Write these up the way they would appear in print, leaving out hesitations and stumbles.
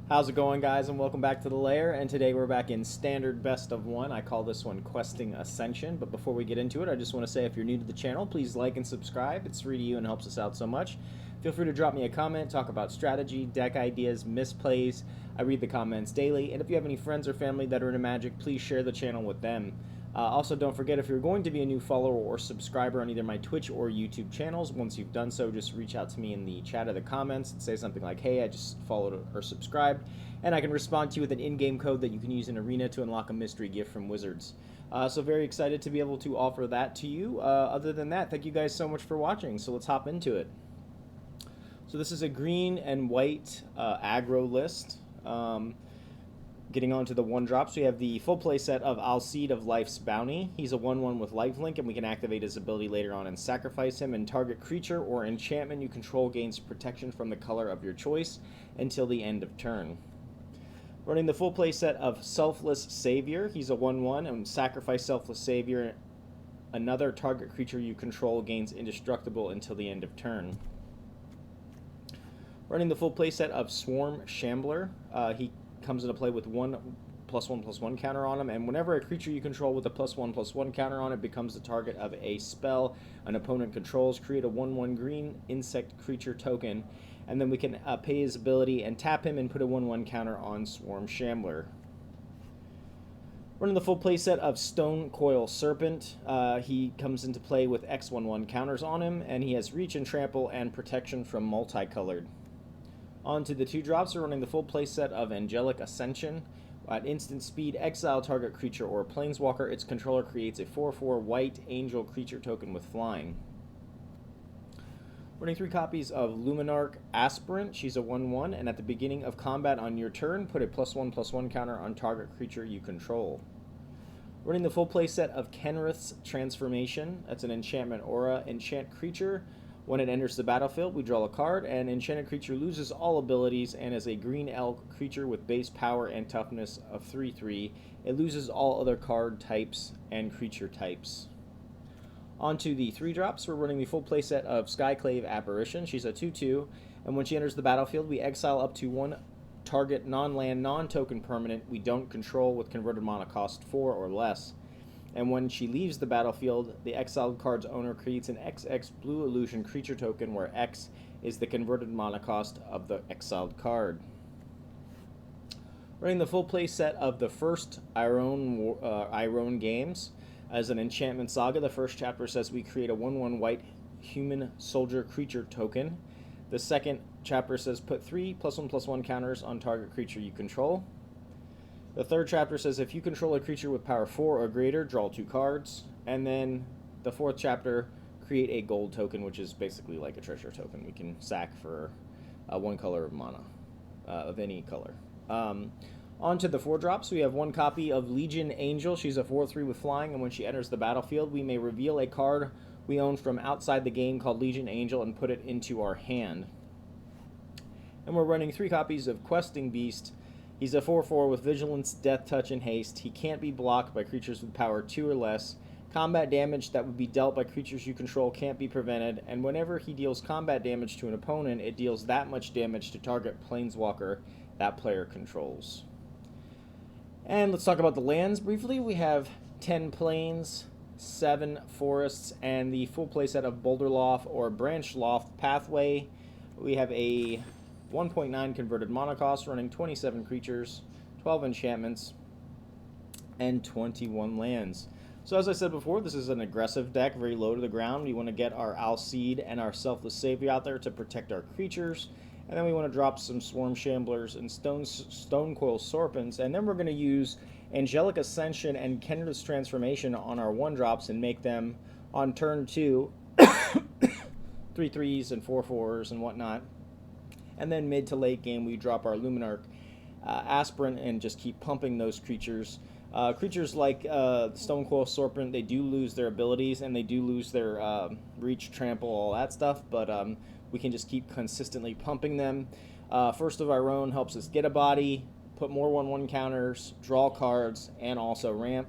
How's it going, guys, and welcome back to the LAIR. And today we're back in standard best of one. I call this one Questing Ascension. But before we get into it, I just want to say if you're new to the channel, please like and subscribe. It's free to you and helps us out so much. Feel free to drop me a comment, talk about strategy, deck ideas, misplays. I read the comments daily. And if you have any friends or family that are into Magic, please share the channel with them. Also, don't forget, if you're going to be a new follower or subscriber on either my Twitch or YouTube channels, once you've done so, just reach out to me in the chat or the comments and say something like, hey, I just followed or subscribed, and I can respond to you with an in-game code that you can use in Arena to unlock a mystery gift from Wizards. So very excited to be able to offer that to you. Other than that, thank you guys so much for watching, so let's hop into it. So this is a green and white aggro list. Getting on to the 1-drops, we have the full play set of Alseid of Life's Bounty. He's a 1/1 with lifelink, and we can activate his ability later on and sacrifice him, and target creature or enchantment you control gains protection from the color of your choice until the end of turn. Running the full play set of Selfless Savior. He's a 1/1, and sacrifice Selfless Savior. Another target creature you control gains indestructible until the end of turn. Running the full play set of Swarm Shambler. He comes into play with 1/1/1 counter on him, and whenever a creature you control with a +1/+1 counter on it becomes the target of a spell an opponent controls, create a 1/1 green insect creature token, and then we can pay his ability and tap him and put a 1/1 counter on Swarm Shambler. Running the full playset of Stonecoil Serpent, he comes into play with X/1/1 counters on him, and he has reach and trample and protection from multicolored. On to the 2-drops, we're running the full playset of Angelic Ascension. At instant speed, exile target creature or planeswalker. Its controller creates a 4/4 white angel creature token with flying. Running 3 copies of Luminarch Aspirant. She's a 1/1, and at the beginning of combat on your turn, put a +1/+1 counter on target creature you control. Running the full playset of Kenrith's Transformation. That's an enchantment aura. Enchant creature. When it enters the battlefield, we draw a card, and enchanted creature loses all abilities and is a green elk creature with base power and toughness of 3/3. It loses all other card types and creature types. On to the 3-drops, we're running the full playset of Skyclave Apparition. She's a 2/2, and when she enters the battlefield, we exile up to 1 target non-land, non-token permanent we don't control with converted mana cost 4 or less. And when she leaves the battlefield, the exiled card's owner creates an XX blue illusion creature token where X is the converted mana cost of the exiled card. Running the full play set of the first Iroan games. As an enchantment saga, the first chapter says we create a 1/1 white human soldier creature token. The second chapter says put 3 +1/+1 counters on target creature you control. The third chapter says if you control a creature with power 4 or greater, draw 2 cards. And then the 4th chapter, create a gold token, which is basically like a treasure token. We can sack for 1 color of mana, of any color. On to the 4-drops, we have 1 copy of Legion Angel. She's a 4/3 with flying, and when she enters the battlefield, we may reveal a card we own from outside the game called Legion Angel and put it into our hand. And we're running 3 copies of Questing Beast. He's a 4/4 with Vigilance, Death Touch, and Haste. He can't be blocked by creatures with power 2 or less. Combat damage that would be dealt by creatures you control can't be prevented, and whenever he deals combat damage to an opponent, it deals that much damage to target planeswalker that player controls. And let's talk about the lands briefly. We have 10 plains, 7 forests, and the full playset of Boulderloft or Branchloft Pathway. We have a 1.9 converted mana cost, running 27 creatures, 12 enchantments, and 21 lands. So as I said before, this is an aggressive deck, very low to the ground. We want to get our Alseid and our Selfless Savior out there to protect our creatures, and then we want to drop some Swarm Shamblers and Stonecoil Serpents, and then we're going to use Angelic Ascension and Kenrith's Transformation on our 1-drops and make them, on turn 2, 3/3s and 4/4s and whatnot. And then mid to late game, we drop our Luminarch Aspirant and just keep pumping those creatures. Creatures like Stonecoil Serpent, they do lose their abilities and they do lose their reach, trample, all that stuff, but we can just keep consistently pumping them. First of Iroan helps us get a body, put more 1/1 counters, draw cards, and also ramp.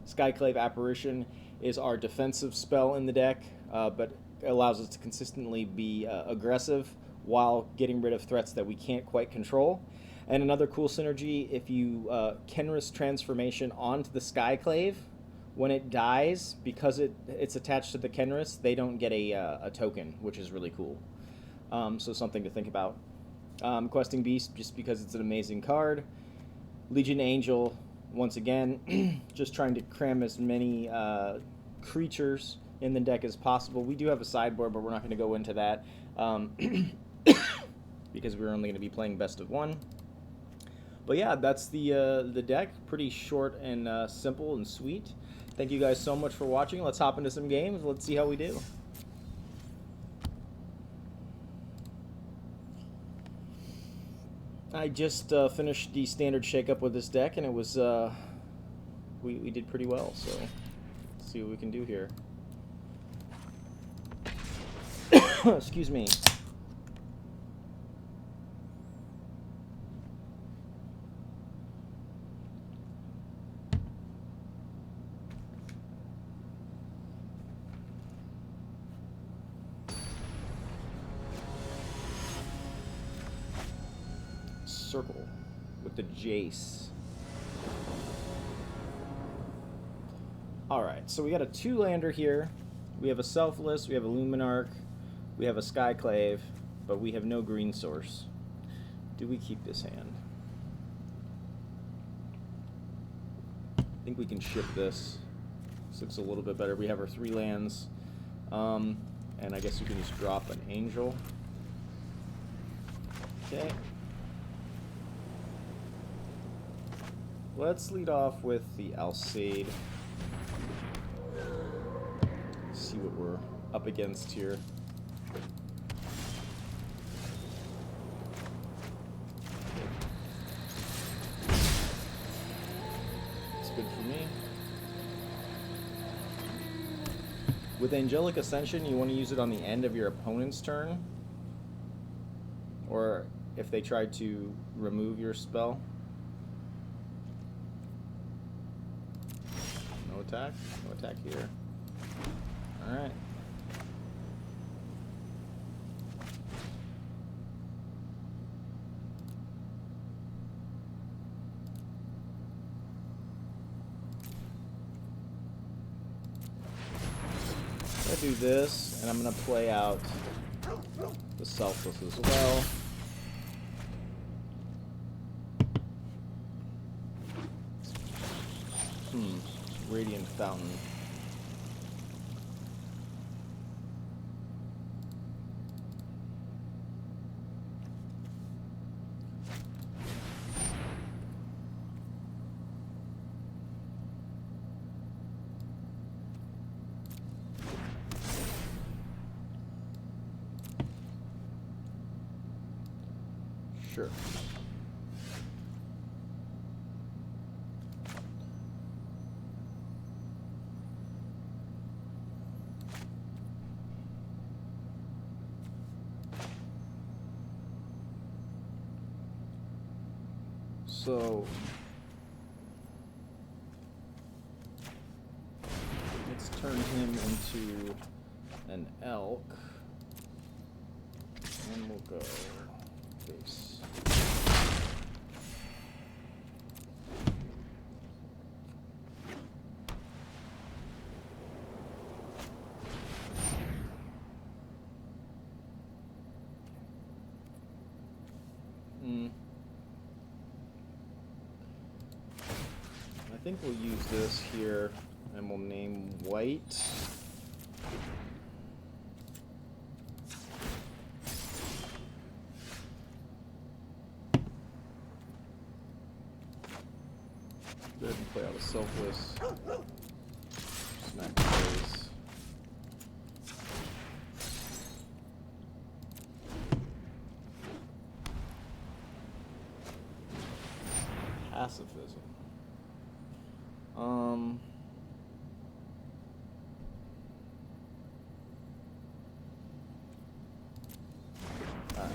Skyclave Apparition is our defensive spell in the deck, but allows us to consistently be aggressive while getting rid of threats that we can't quite control. And another cool synergy, if you Kenrith's transformation onto the Skyclave, when it dies, because it's attached to the Kenrith, they don't get a token, which is really cool. So something to think about. Questing Beast, just because it's an amazing card. Legion Angel, once again, just trying to cram as many creatures in the deck as possible. We do have a sideboard, but we're not going to go into that because we're only going to be playing best of one. But yeah, that's the deck. Pretty short and simple and sweet. Thank you guys so much for watching. Let's hop into some games. Let's see how we do. I just finished the standard shakeup with this deck, and it was we did pretty well. So let's see what we can do here. Excuse me. Circle with the Jace. Alright, so we got a 2-lander here. We have a Selfless, we have a Luminarch, we have a Skyclave, but we have no green source. Do we keep this hand? I think we can ship this. This looks a little bit better. We have our 3 lands. And I guess you can just drop an Angel. Okay. Let's lead off with the Alseid. See what we're up against here. It's good for me. With Angelic Ascension, you want to use it on the end of your opponent's turn, or if they try to remove your spell. No attack? No attack here. Alright. I'm going to do this, and I'm going to play out the Selfless as well. Radiant Fountain. Sure. So let's turn him into an elk, and we'll go face. I think we'll use this here, and we'll name white. Go ahead and play out a Selfless. Smack the face. Pacifism. Alright.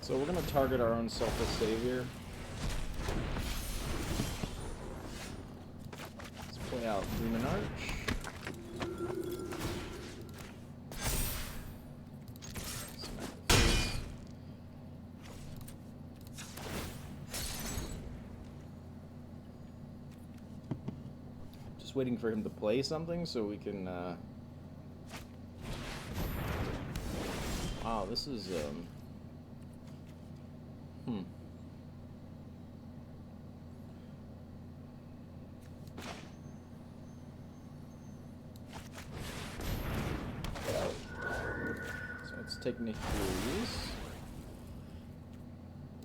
So we're going to target our own Selfless Savior. Play out Luminarch. Just waiting for him to play something so we can. Wow, this is Technically,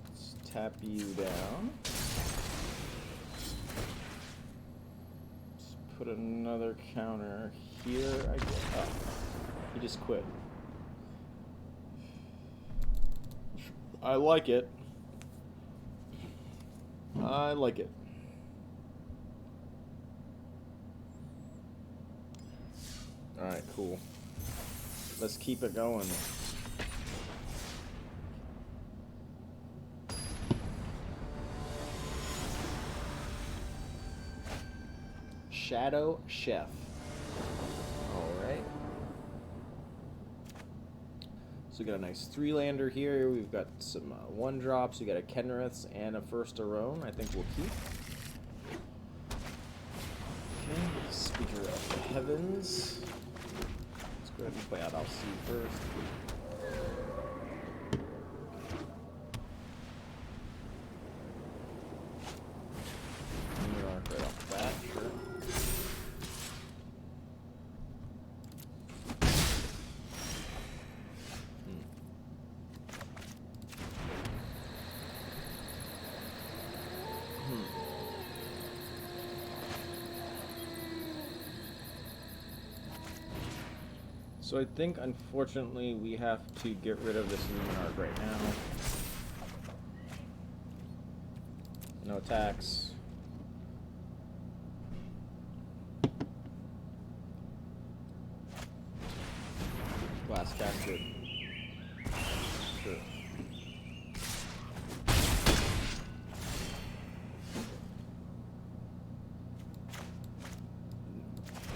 let's tap you down. Let's put another counter here. I guess. Oh, he just quit. I like it. I like it. All right, cool. Let's keep it going. Shadow Chef. Alright. So we got a nice 3-lander here. We've got some 1-drops. We got a Kenrith and a first Iroan. I think we'll keep. Okay, Speaker of the Heavens. Let's go ahead and play out Alseid first. Luminarch right off the bat, sure. So I think, unfortunately, we have to get rid of this Luminarch right now. No attacks. Blast casket. Sure.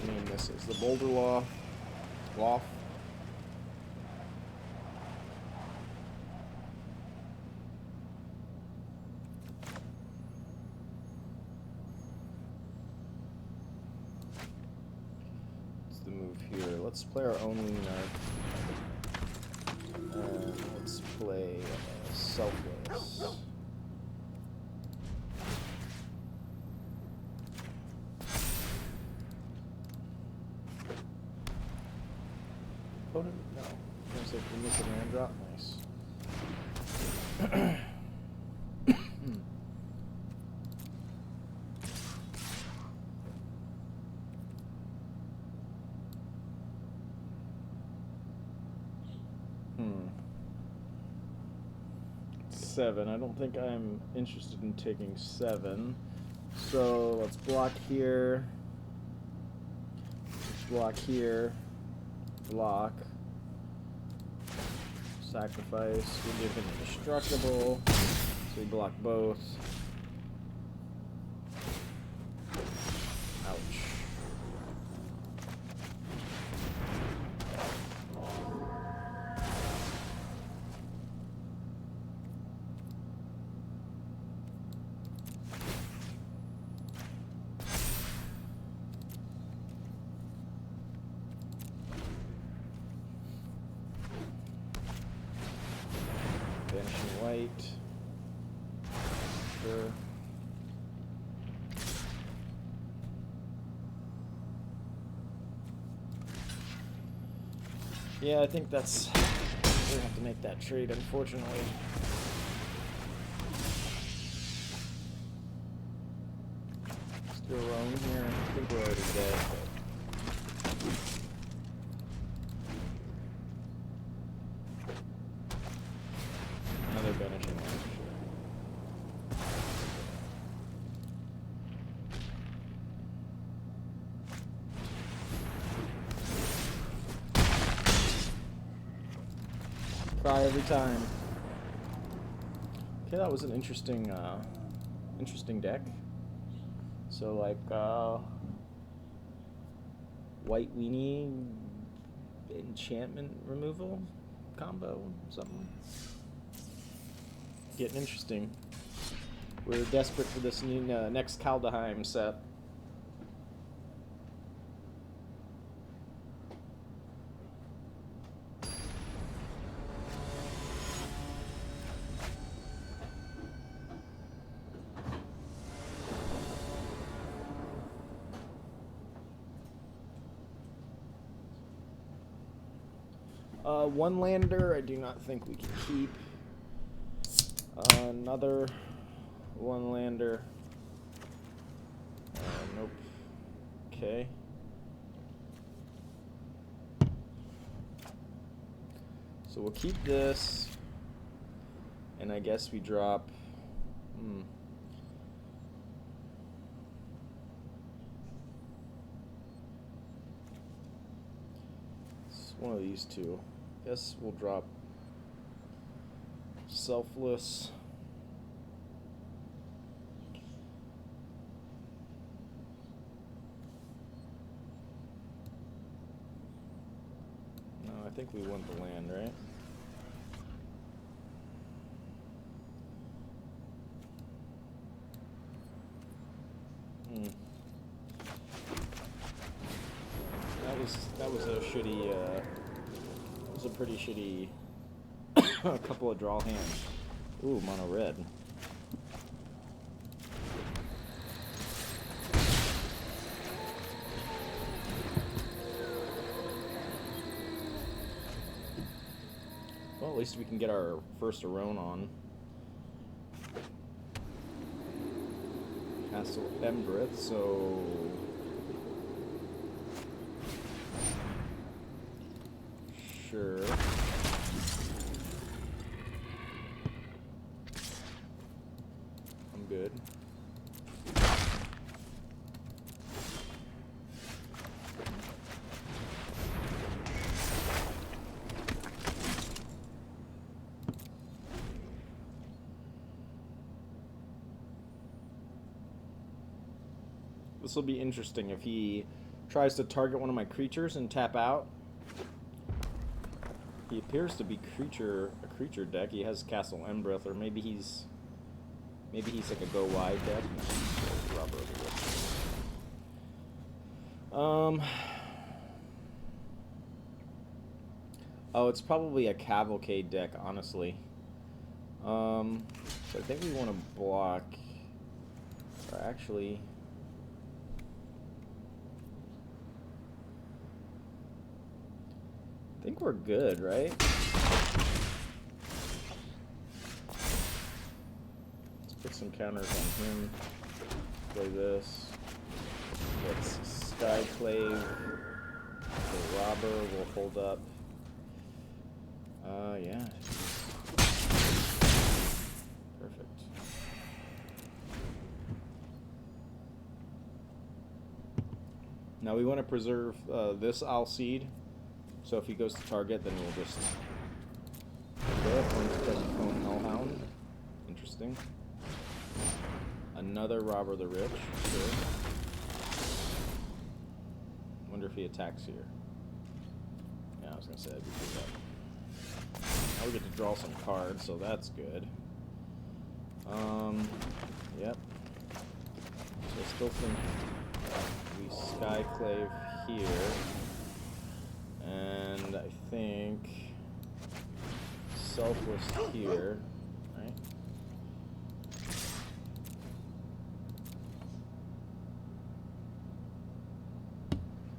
Name this is the Boulder Law. Off. What's the move here? Let's play our own Luminarch. Let's play Selfless. Opponent? No. Looks like we miss a land drop. Nice. Seven. I don't think I'm interested in taking 7. So let's block here. Let's block here. Block. Sacrifice. We give him indestructible. So we block both. Ouch. Banishing white. Sure. Yeah, I think that's... we're gonna have to make that trade, unfortunately. Still alone here. I think we're already dead, but... another banishing one. Cry every time. Okay, that was an interesting, interesting deck. So like, white weenie enchantment removal combo, something. Getting interesting. We're desperate for this new next Kaldheim set. One lander, I do not think we can keep. Another one lander. Nope. Okay. So we'll keep this, and I guess we drop. It's one of these two. Guess we'll drop Selfless. No, I think we want the land, right? That was a shitty. It was a pretty shitty couple of draw hands. Ooh, mono red. Well, at least we can get our first Iroan on. Castle Embrith, so sure. I'm good. This will be interesting if he tries to target one of my creatures and tap out. He appears to be a creature deck. He has Castle Embrith, or maybe he's like a go wide deck. Oh, it's probably a Cavalcade deck, honestly. So I think we want to block, or actually. I think we're good, right? Let's put some counters on him. Play this. Let's Skyclave. The Robber will hold up. Yeah. Perfect. Now we want to preserve this Alseid. So if he goes to target, then we'll just Cone Hellhound. Interesting. Another Robber the Rich. Sure. Wonder if he attacks here. Yeah, I was gonna say I'd do that. Now we get to draw some cards, so that's good. Yep. So I still think we Skyclave here. And I think Selfless here, right?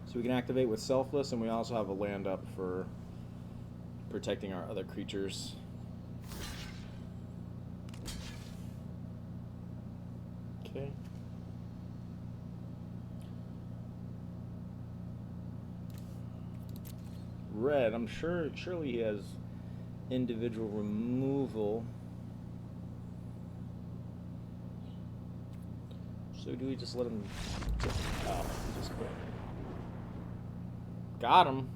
So we can activate with Selfless, and we also have a land up for protecting our other creatures. Okay. Red, I'm surely he has individual removal. So do we just let him? Oh, he just quit. Got him.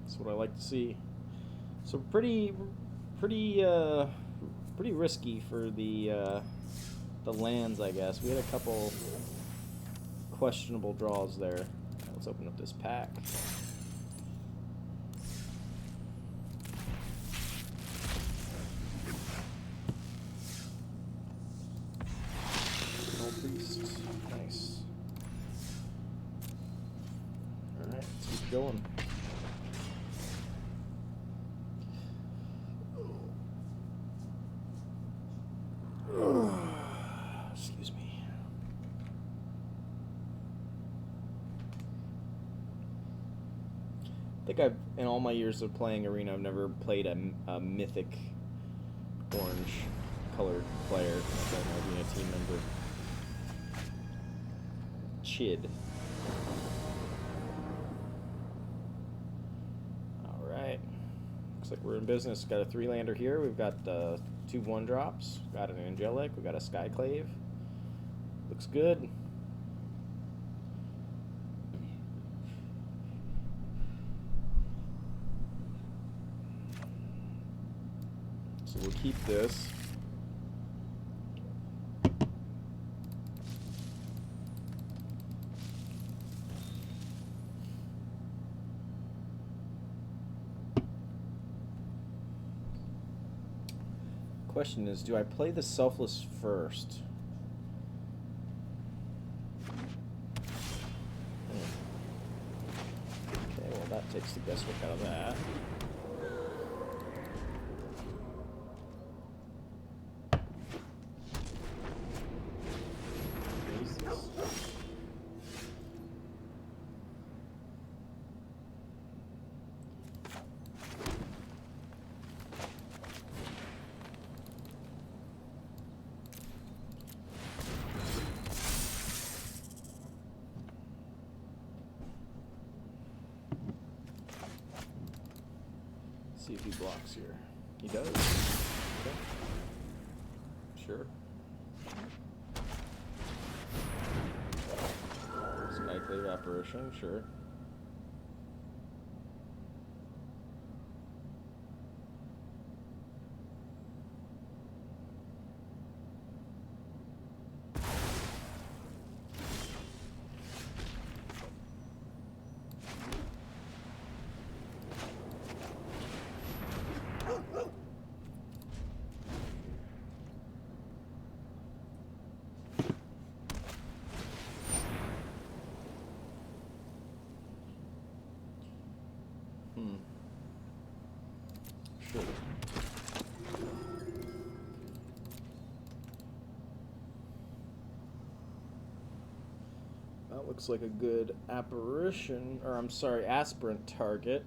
That's what I like to see. So pretty risky for the lands, I guess. We had a couple questionable draws there. Let's open up this pack. Priest. Nice. Alright, let's keep going. Excuse me. I think in all my years of playing Arena, I've never played a mythic orange colored player as an Arena team member. Chid. Alright. Looks like we're in business. Got a 3-lander here. We've got 2 1-drops. Got an Angelic. We got a Skyclave. Looks good. So we'll keep this. Question is, do I play the Selfless first? Okay, well that takes the guesswork out of that. See if he blocks here. He does. Okay. Sure. Skyclave Apparition, sure. Sure. That looks like a good apparition, or I'm sorry, aspirant target.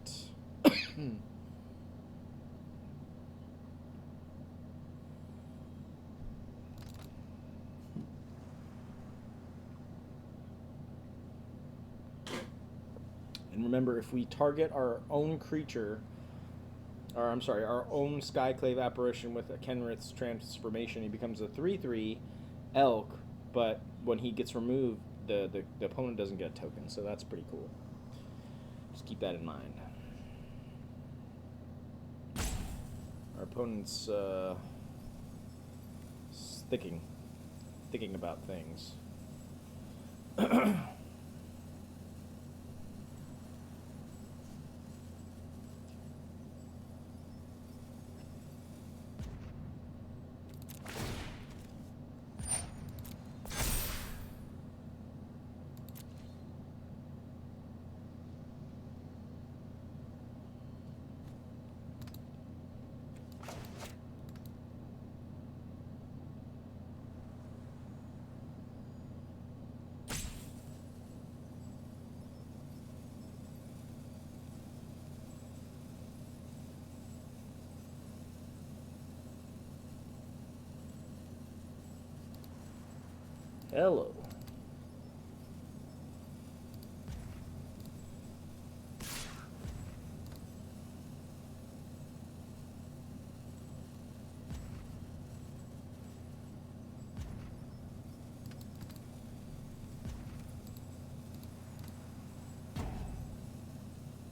And remember, if we target our own creature, or I'm sorry, our own Skyclave Apparition with a Kenrith's transformation, he becomes a 3/3 elk, but when he gets removed, the opponent doesn't get a token, so that's pretty cool. Just keep that in mind. Our opponent's thinking about things. Hello.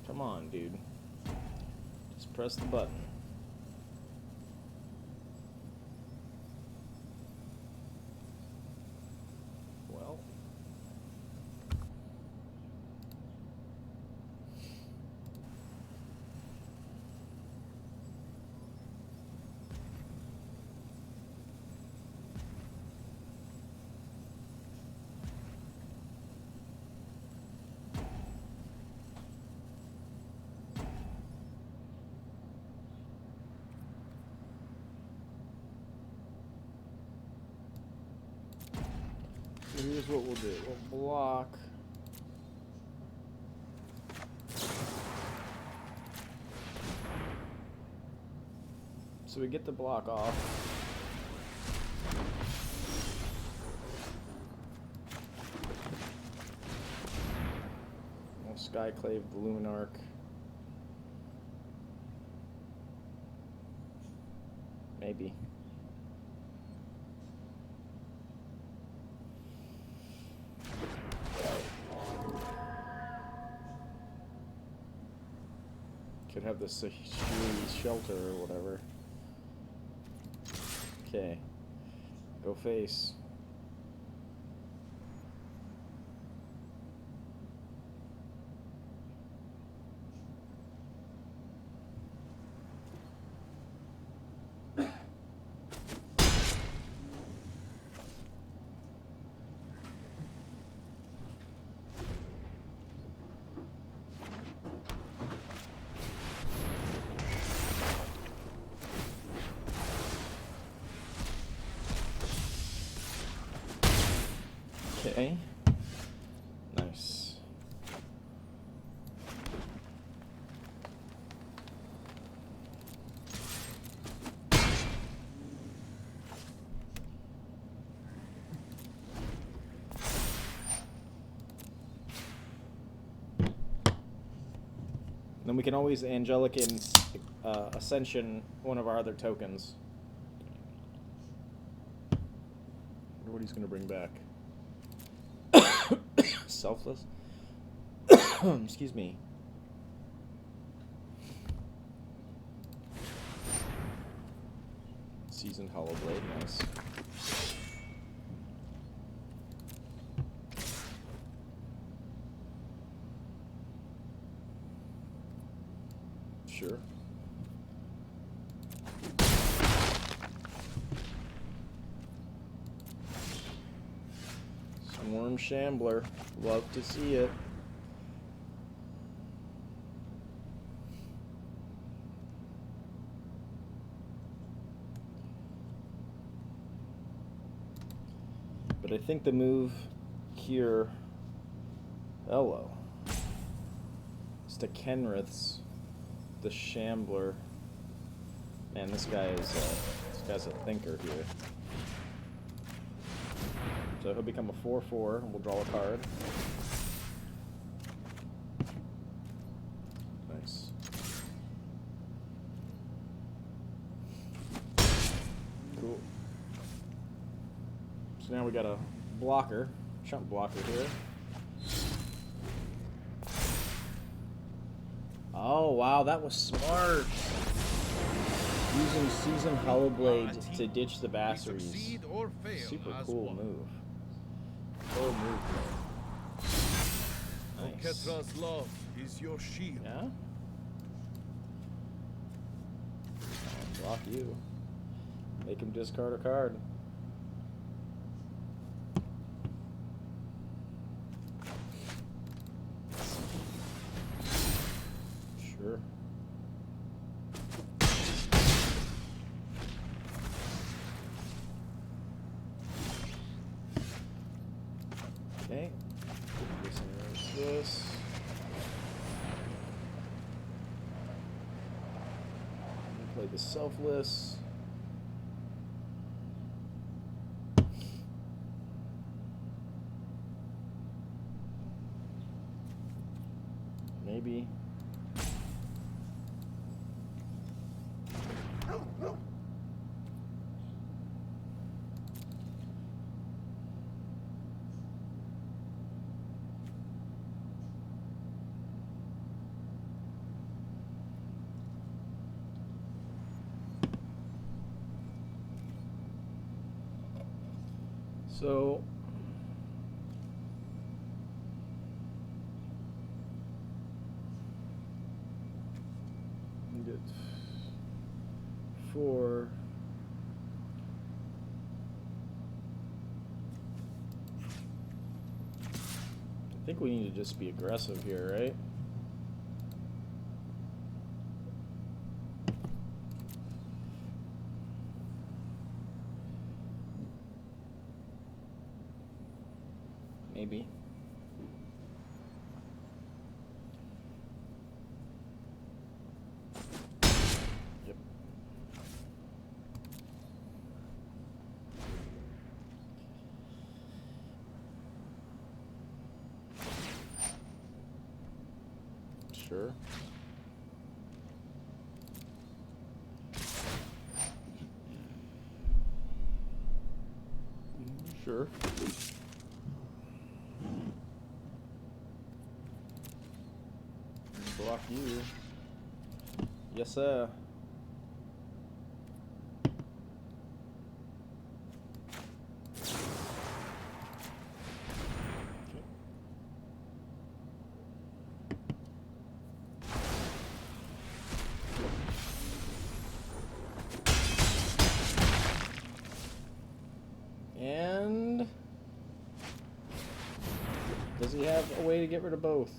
Come on, dude. Just press the button. here's what we'll do. We'll block. So we get the block off. We'll Skyclave the Luminarch. Maybe. Could have this shelter or whatever. Okay. Go face. Okay. Nice. Then we can always Angelic Ascension one of our other tokens. I wonder what he's going to bring back. Selfless. Excuse me. Seasoned Hollow Blade, nice. Sure. Swarm Shambler. Love to see it. But I think the move here, hello, is to Kenrith's the Shambler. Man, this guy's a thinker here. So he'll become a 4/4, and we'll draw a card. Nice. Cool. So now we got a blocker, chump blocker here. Oh wow, that was smart. Using Seasoned Hollow Blade to ditch the Bassaries. Super cool move. Cool move. Nice. Ketra's love is your shield. Yeah? I'll block you. Make him discard a card. Sure. Okay. This. Play the Selfless. Maybe. So we get 4. I think we need to just be aggressive here, right? maybe. Yep. Sure. Sure. Block you. Yes, sir. And does he have a way to get rid of both?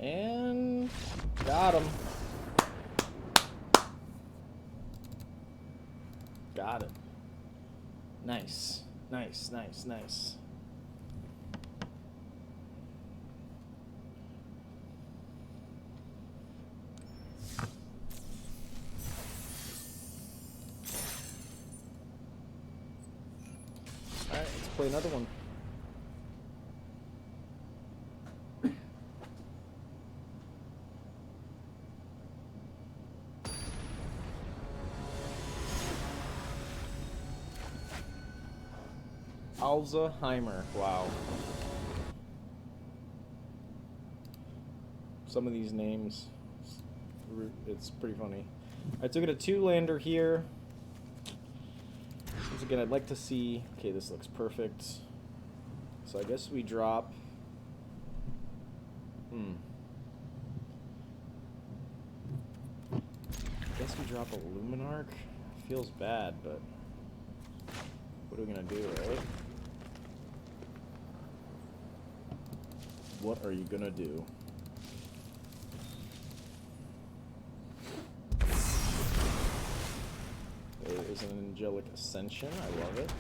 And got him. Got it. Nice. Nice, nice, nice. Alright, let's play another one. Alzheimer. Wow. Some of these names, it's pretty funny. I took it a 2-lander here. Once again, I'd like to see... Okay, this looks perfect. So I guess we drop... I guess we drop a Luminarch. Feels bad, but... What are we gonna do, right? What are you gonna do? There is an Angelic Ascension. I love it.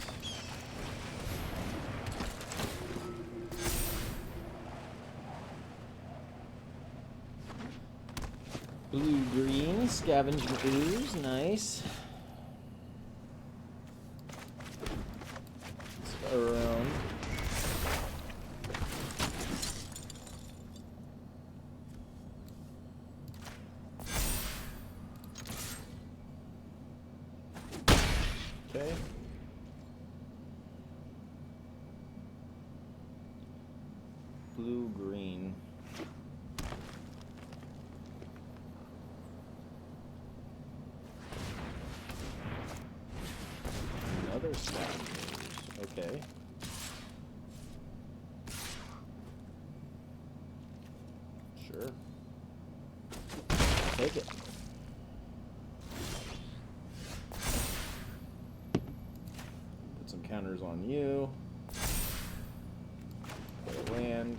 Blue-green, Scavenging Ooze. Nice. Let's go around. Okay. Blue, green. Another Scavengers. Okay. Sure. Take it. Counters on you. Get a land.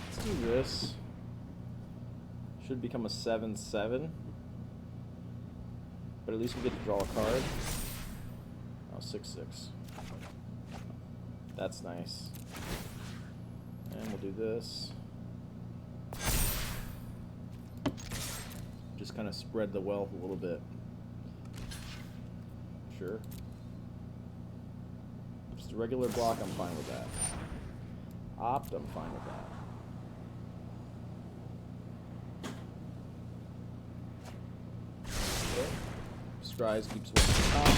Let's do this. Should become a 7/7, but at least we get to draw a card. Oh, 6/6. That's nice. And we'll do this. Just kind of spread the wealth a little bit. Sure. Just a regular block, I'm fine with that. Opt, I'm fine with that. Scries keeps one at the top.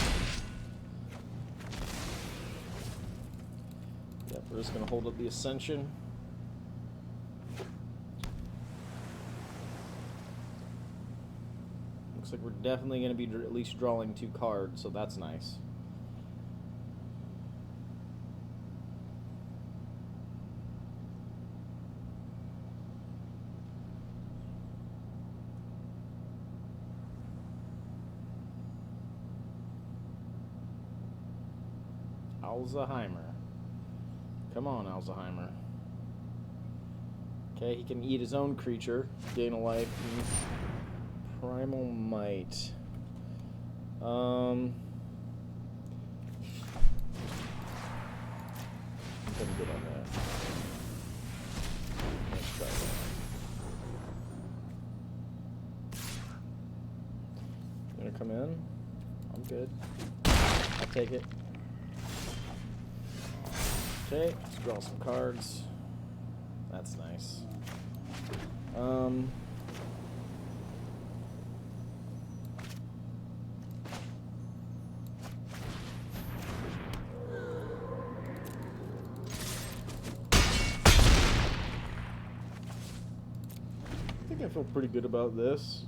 Yep, we're just going to hold up the Ascension. Looks like we're definitely going to be at least drawing 2 cards, so that's nice. Alzheimer. Come on, Alzheimer. Okay, he can eat his own creature, gain a life, and Primal Might. I'm pretty good on that. Let's try that. You gonna come in? I'm good. I'll take it. Okay, let's draw some cards. That's nice. I think I feel pretty good about this.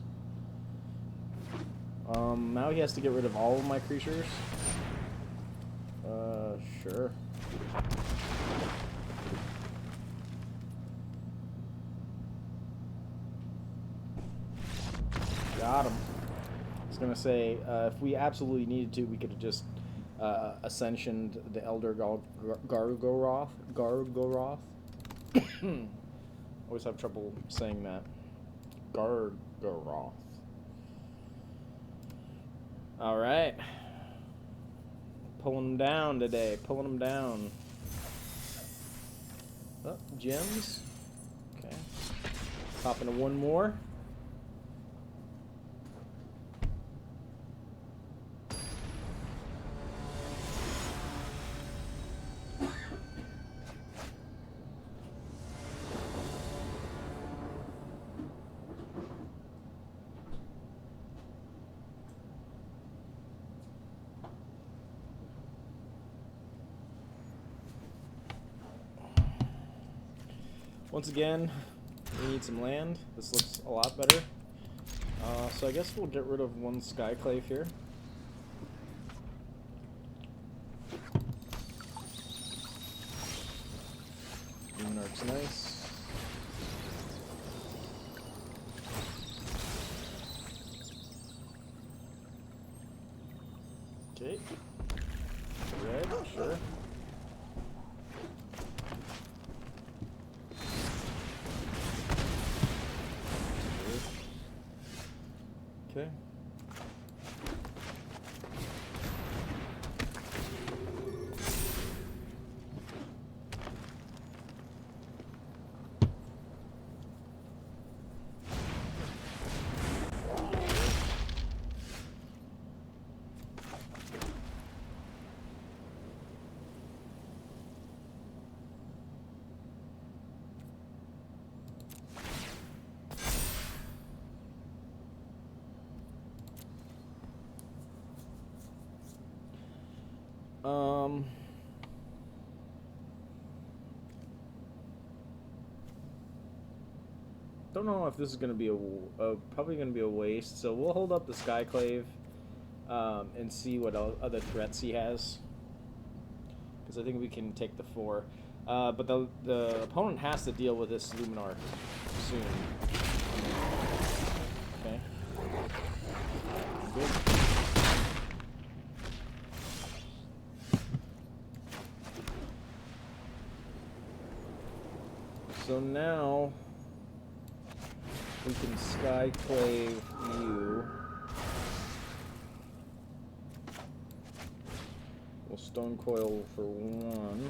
Now he has to get rid of all of my creatures. Sure. Got him. I was gonna say, if we absolutely needed to, we could have just ascensioned the Elder Gargoroth. Always have trouble saying that. Gargoroth. All right. Pulling them down today. Pulling them down. Oh, gems. Okay. Hop into one more. Once again, we need some land. This looks a lot better. So I guess we'll get rid of one Skyclave here. Luminarch's nice. Okay. Red, sure. Okay. Don't know if this is going to be probably going to be a waste, so we'll hold up the Skyclave and see what other threats he has, because I think we can take the 4. But the opponent has to deal with this Luminarch soon. Okay. Good. So now we can Skyclave you. We'll Stonecoil for 1.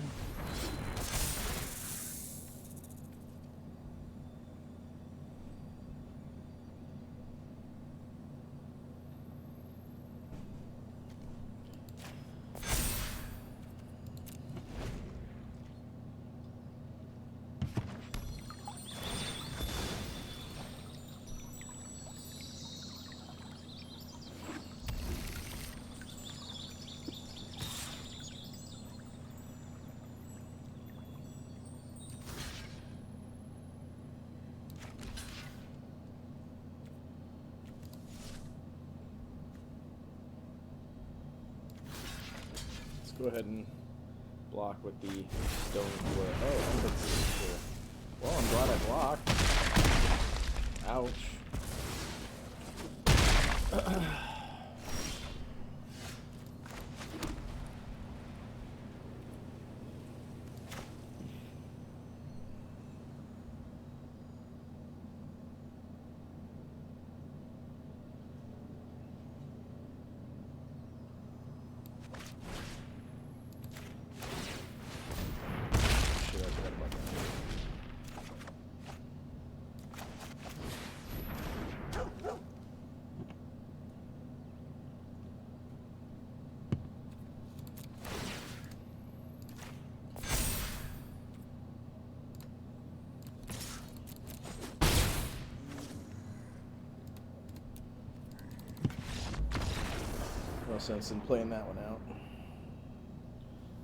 Go ahead and block with the stone wood. Oh, that's cool. Well, I'm glad I blocked. Ouch. sense in playing that one out.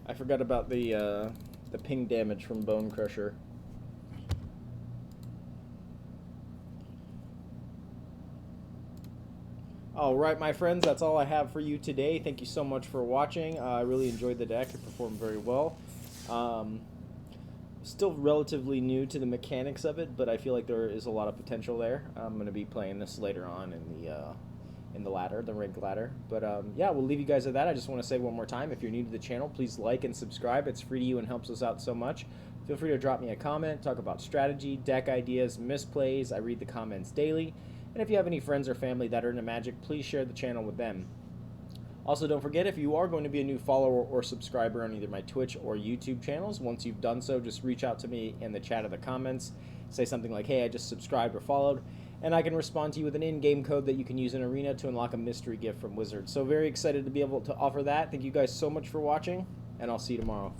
I forgot about the ping damage from Bone Crusher. Alright, my friends, that's all I have for you today. Thank you so much for watching. I really enjoyed the deck. It performed very well. Still relatively new to the mechanics of it, but I feel like there is a lot of potential there. I'm going to be playing this later on in the ladder, the ranked ladder. But yeah, we'll leave you guys at that. I just want to say one more time, if you're new to the channel, please like and subscribe. It's free to you and helps us out so much. Feel free to drop me a comment, talk about strategy, deck ideas, misplays. I read the comments daily. And if you have any friends or family that are into Magic, please share the channel with them. Also, don't forget, if you are going to be a new follower or subscriber on either my Twitch or YouTube channels, once you've done so, just reach out to me in the chat or the comments. Say something like, hey, I just subscribed or followed, and I can respond to you with an in-game code that you can use in Arena to unlock a mystery gift from Wizards. So very excited to be able to offer that. Thank you guys so much for watching, and I'll see you tomorrow.